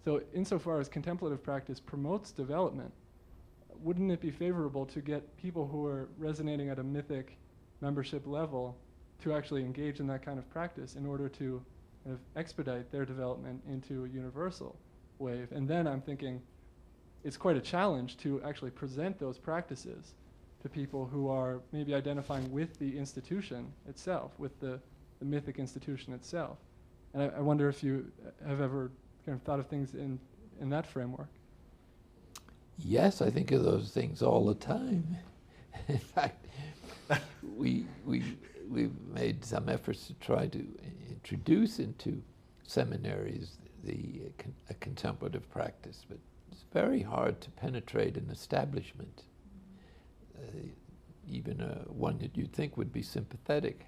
So insofar as contemplative practice promotes development, wouldn't it be favorable to get people who are resonating at a mythic membership level to actually engage in that kind of practice in order to kind of expedite their development into a universal wave? And then I'm thinking it's quite a challenge to actually present those practices to people who are maybe identifying with the institution itself, with the mythic institution itself. And I wonder if you have ever kind of thought of things in that framework. Yes, I think of those things all the time. In fact, we've made some efforts to try to introduce into seminaries a contemplative practice, but it's very hard to penetrate an establishment, even one that you'd think would be sympathetic.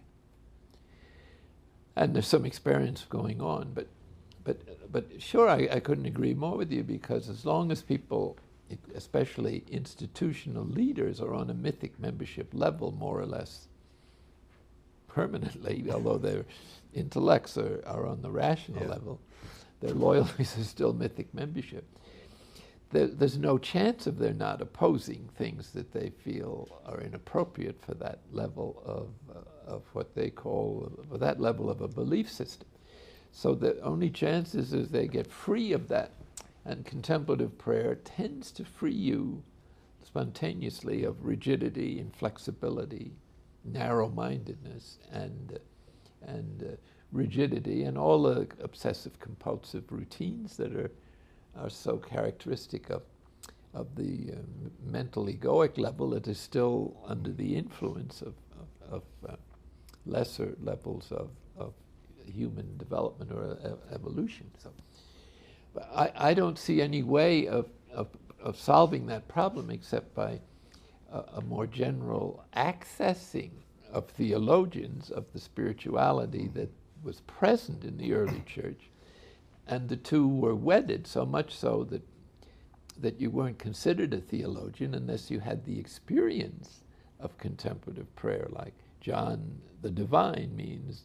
And there's some experience going on, but sure, I couldn't agree more with you, because as long as people, especially institutional leaders, are on a mythic membership level, more or less permanently, although their intellects are on the rational level, their loyalties are still mythic membership. There's no chance of their not opposing things that they feel are inappropriate for that level of what they call, that level of a belief system. So the only chance is they get free of that. And contemplative prayer tends to free you spontaneously of rigidity, inflexibility, narrow-mindedness, and rigidity, and all the obsessive-compulsive routines that are so characteristic of the mental egoic level that is still under the influence of lesser levels of human development or evolution. So I don't see any way of solving that problem except by a more general accessing of theologians of the spirituality that was present in the early church. And the two were wedded, so much so that you weren't considered a theologian unless you had the experience of contemplative prayer, like John the Divine means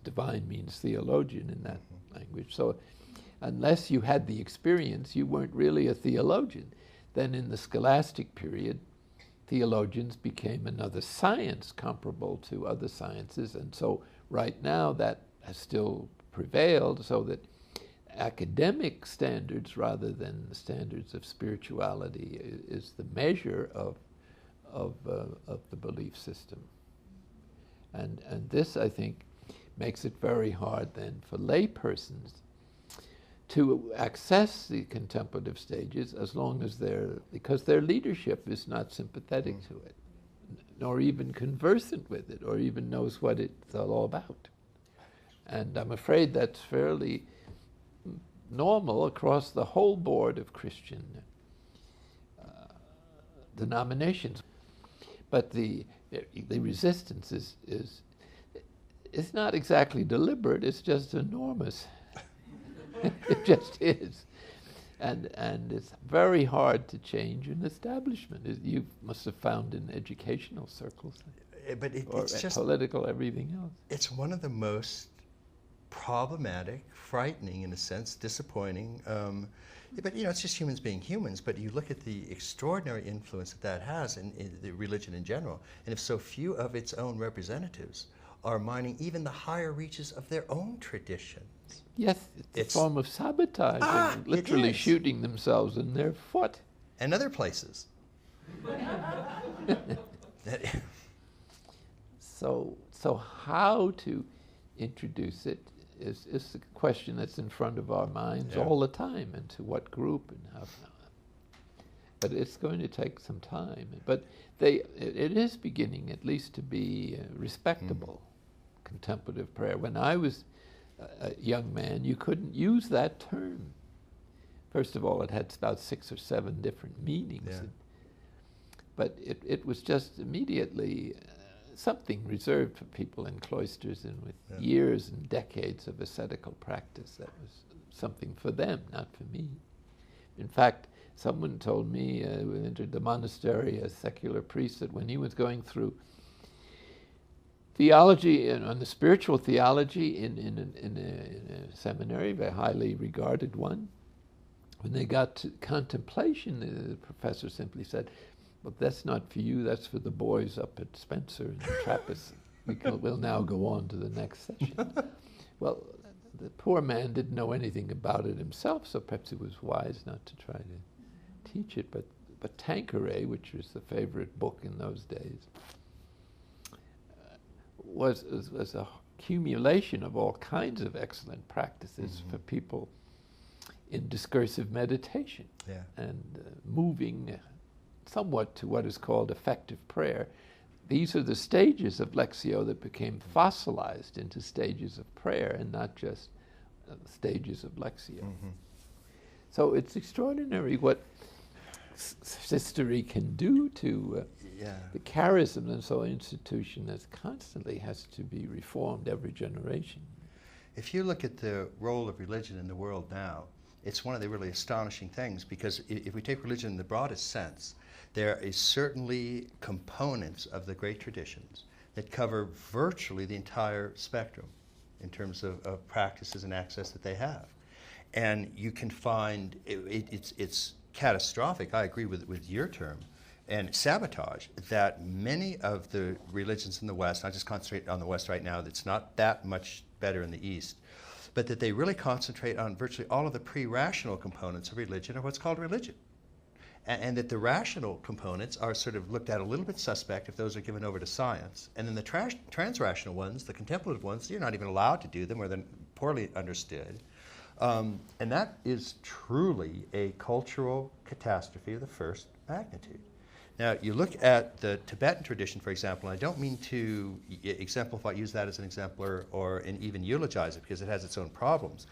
theologian in that language. So unless you had the experience, you weren't really a theologian. Then in the scholastic period, theologians became another science comparable to other sciences, and so right now that has still prevailed, so that academic standards rather than the standards of spirituality is the measure of the belief system. And this, I think, makes it very hard then for lay persons to access the contemplative stages, as long as because their leadership is not sympathetic to it, nor even conversant with it, or even knows what it's all about. And I'm afraid that's fairly normal across the whole board of Christian denominations. But the resistance is not exactly deliberate, it's just enormous. It just is. And it's very hard to change an establishment. You must have found in educational circles, but it's just political, everything else. It's one of the most problematic, frightening in a sense, disappointing. But it's just humans being humans. But you look at the extraordinary influence that has in the religion in general, and if so few of its own representatives are mining even the higher reaches of their own traditions. Yes, it's a form of sabotage, and literally shooting themselves in their foot. And other places. So how to introduce it is the question that's in front of our minds all the time, and to what group and how. But it's going to take some time. But it is beginning at least to be respectable contemplative prayer. When I was a young man, you couldn't use that term. First of all, it had about 6 or 7 different meanings. Yeah. But it was just immediately something reserved for people in cloisters and with years and decades of ascetical practice. That was something for them, not for me. In fact, someone told me who entered the monastery, a secular priest, that when he was going through theology and on the spiritual theology in a seminary, a very highly regarded one, When they got to contemplation, the professor simply said, "Well, that's not for you, that's for the boys up at Spencer and the Trappist. We'll now go on to the next session." Well, the poor man didn't know anything about it himself, so perhaps it was wise not to try to teach it. But Tanqueray, which was the favorite book in those days, was a accumulation of all kinds of excellent practices for people in discursive meditation and moving somewhat to what is called effective prayer. These are the stages of Lectio that became fossilized into stages of prayer and not just stages of Lectio. So it's extraordinary what sistery can do to the charism and so institution that constantly has to be reformed every generation. If you look at the role of religion in the world now, it's one of the really astonishing things, because if we take religion in the broadest sense, there is certainly components of the great traditions that cover virtually the entire spectrum in terms of practices and access that they have. And you can find, it's catastrophic, I agree with your term, and sabotage, that many of the religions in the West, I just concentrate on the West right now, that's not that much better in the East, but that they really concentrate on virtually all of the pre-rational components of religion, or what's called religion. And that the rational components are sort of looked at a little bit suspect if those are given over to science. And then the trans-rational ones, the contemplative ones, you're not even allowed to do them, or they're poorly understood. And that is truly a cultural catastrophe of the first magnitude. Now, you look at the Tibetan tradition, for example, and I don't mean to use that as an exemplar or even eulogize it, because it has its own problems.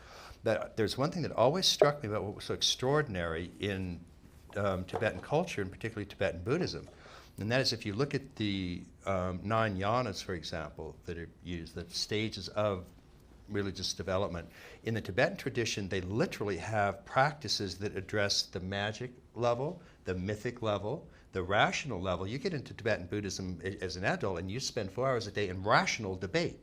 But there's one thing that always struck me about what was so extraordinary in Tibetan culture, and particularly Tibetan Buddhism, and that is, if you look at the 9 yanas, for example, that are used, the stages of religious development. In the Tibetan tradition, they literally have practices that address the magic level, the mythic level, the rational level. You get into Tibetan Buddhism as an adult and you spend 4 hours a day in rational debate.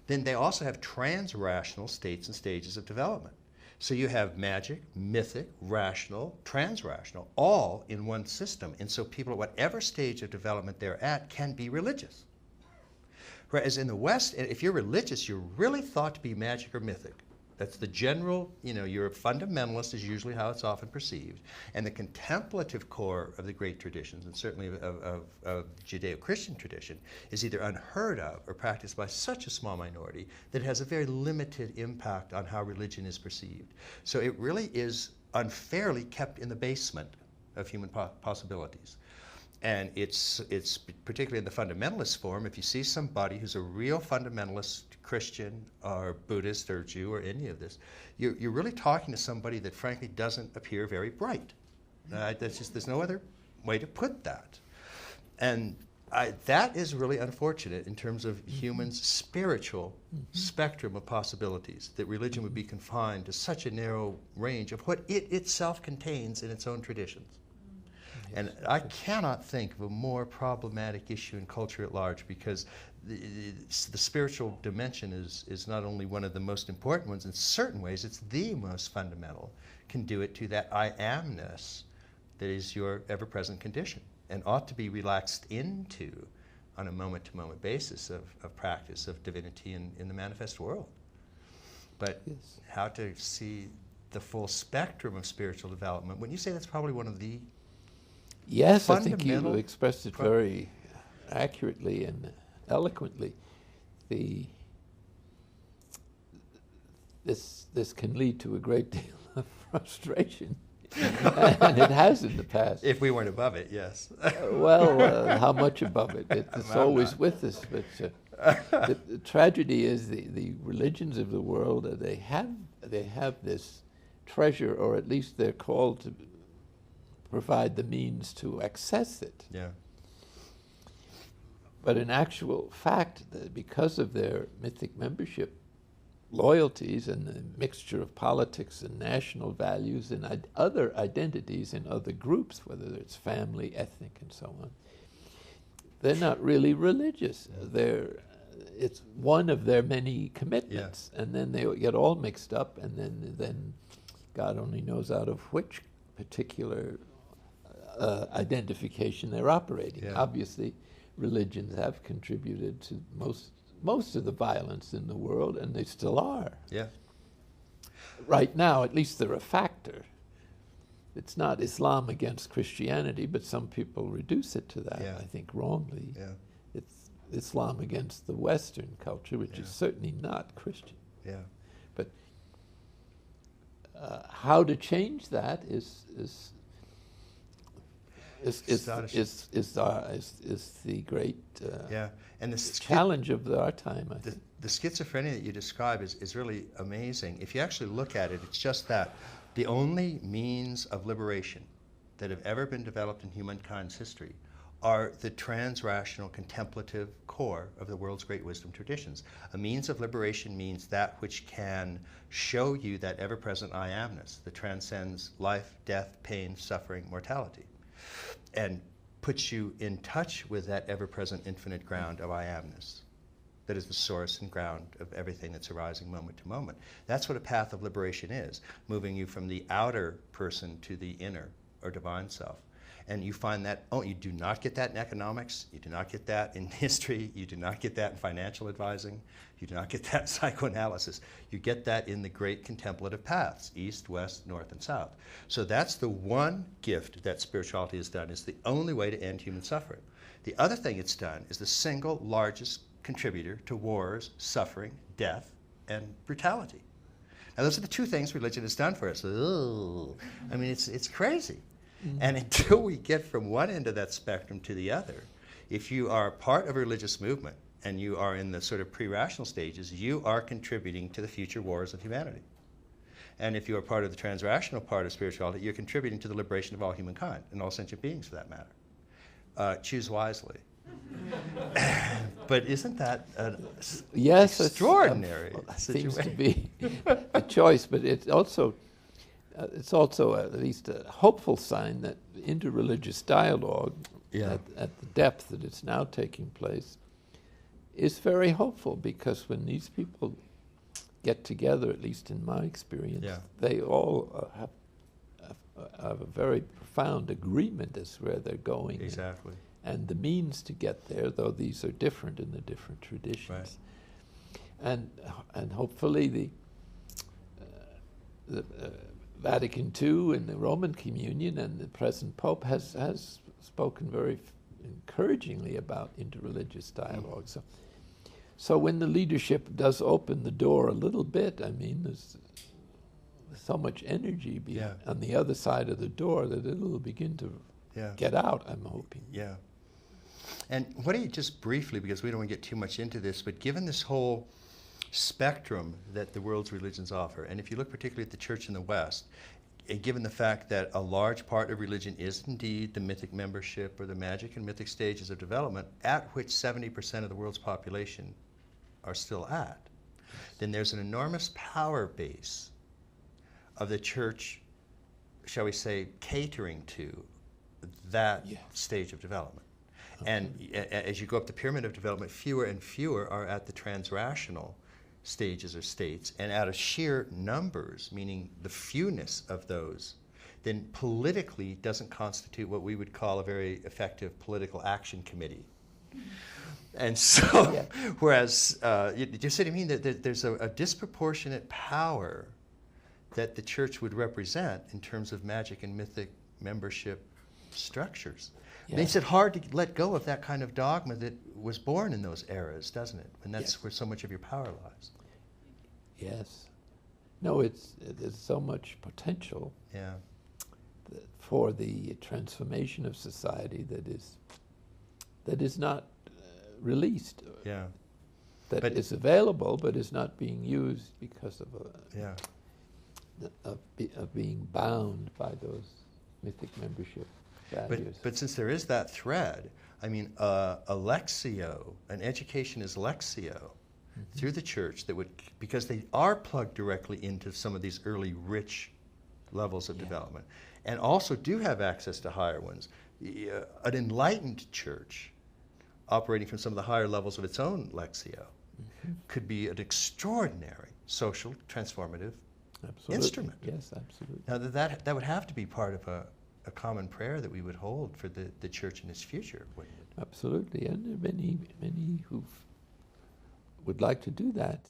Then they also have trans-rational states and stages of development. So you have magic, mythic, rational, trans-rational, all in one system. And so people at whatever stage of development they're at can be religious. Whereas in the West, if you're religious, you're really thought to be magic or mythic. That's the general, you're a fundamentalist is usually how it's often perceived. And the contemplative core of the great traditions, and certainly of Judeo-Christian tradition, is either unheard of or practiced by such a small minority that it has a very limited impact on how religion is perceived. So it really is unfairly kept in the basement of human possibilities. And it's particularly in the fundamentalist form, if you see somebody who's a real fundamentalist Christian or Buddhist or Jew or any of this, you're really talking to somebody that frankly doesn't appear very bright. There's no other way to put that. And that is really unfortunate in terms of humans' spiritual spectrum of possibilities, that religion would be confined to such a narrow range of what it itself contains in its own traditions. And I cannot think of a more problematic issue in culture at large, because the spiritual dimension is not only one of the most important ones, in certain ways it's the most fundamental, can do it to that I amness that is your ever-present condition, and ought to be relaxed into on a moment-to-moment basis of practice of divinity in the manifest world. But how to see the full spectrum of spiritual development, when you say that's probably one of the Yes, I think you expressed it very accurately and eloquently. This can lead to a great deal of frustration, and it has in the past. If we weren't above it, yes. How much above it? It's always with us. But the tragedy is the religions of the world, they have this treasure, or at least they're called to provide the means to access it. Yeah. But in actual fact, because of their mythic membership loyalties and the mixture of politics and national values and other identities in other groups, whether it's family, ethnic, and so on, they're not really religious. It's one of their many commitments, and then they get all mixed up, and then God only knows out of which particular identification they're operating. Yeah. Obviously, religions have contributed to most of the violence in the world, and they still are. Yeah. Right now, at least they're a factor. It's not Islam against Christianity, but some people reduce it to that, Yeah. I think wrongly. Yeah. It's Islam against the Western culture, which is certainly not Christian. Yeah. But how to change that is the great And the challenge of our time, I think. The schizophrenia that you describe is really amazing. If you actually look at it, it's just that the only means of liberation that have ever been developed in humankind's history are the trans-rational contemplative core of the world's great wisdom traditions. A means of liberation means that which can show you that ever-present I amness that transcends life, death, pain, suffering, mortality, and puts you in touch with that ever-present infinite ground of I amness that is the source and ground of everything that's arising moment to moment. That's what a path of liberation is, moving you from the outer person to the inner or divine self. And you find that, you do not get that in economics, you do not get that in history, you do not get that in financial advising, you do not get that in psychoanalysis. You get that in the great contemplative paths, east, west, north, and south. So that's the one gift that spirituality has done. It's the only way to end human suffering. The other thing it's done is the single largest contributor to wars, suffering, death, and brutality. Now those are the two things religion has done for us. Ugh. I mean, it's crazy. And until we get from one end of that spectrum to the other, if you are part of a religious movement and you are in the sort of pre-rational stages, you are contributing to the future wars of humanity. And if you are part of the trans-rational part of spirituality, you're contributing to the liberation of all humankind and all sentient beings for that matter. Choose wisely. But isn't that an extraordinary situation? Seems to be a choice, but it's also at least a hopeful sign that interreligious dialogue at the depth that it's now taking place is very hopeful, because when these people get together, at least in my experience, they all have a very profound agreement as to where they're going. Exactly. And the means to get there, though these are different in the different traditions. Right. And hopefully the Vatican II and the Roman Communion and the present Pope has spoken very encouragingly about interreligious dialogue. So when the leadership does open the door a little bit, I mean, there's so much energy on the other side of the door that it'll begin to get out, I'm hoping. Yeah. And what do you, just briefly, because we don't want to get too much into this, but given this whole spectrum that the world's religions offer, and if you look particularly at the church in the West, and given the fact that a large part of religion is indeed the mythic membership or the magic and mythic stages of development, at which 70% of the world's population are still at, then there's an enormous power base of the church, shall we say, catering to that stage of development. And as you go up the pyramid of development, fewer and fewer are at the trans-rational stages or states, and out of sheer numbers, meaning the fewness of those, then politically doesn't constitute what we would call a very effective political action committee. And so, whereas, you see what I mean? That there's a disproportionate power that the church would represent in terms of magic and mythic membership structures. It makes it hard to let go of that kind of dogma that was born in those eras, doesn't it? And that's where so much of your power lies. Yes. No, there's so much potential for the transformation of society that is not released. That is available, but is not being used because of being bound by those mythic membership values. But since there is that thread, I mean, a lectio, an education is lectio through the church that would, because they are plugged directly into some of these early rich levels of development, and also do have access to higher ones. An enlightened church operating from some of the higher levels of its own lectio could be an extraordinary social transformative Absolutely. instrument. Yes, absolutely. Now, that would have to be part of a common prayer that we would hold for the church in its future, wouldn't it? Absolutely, and there are many who would like to do that.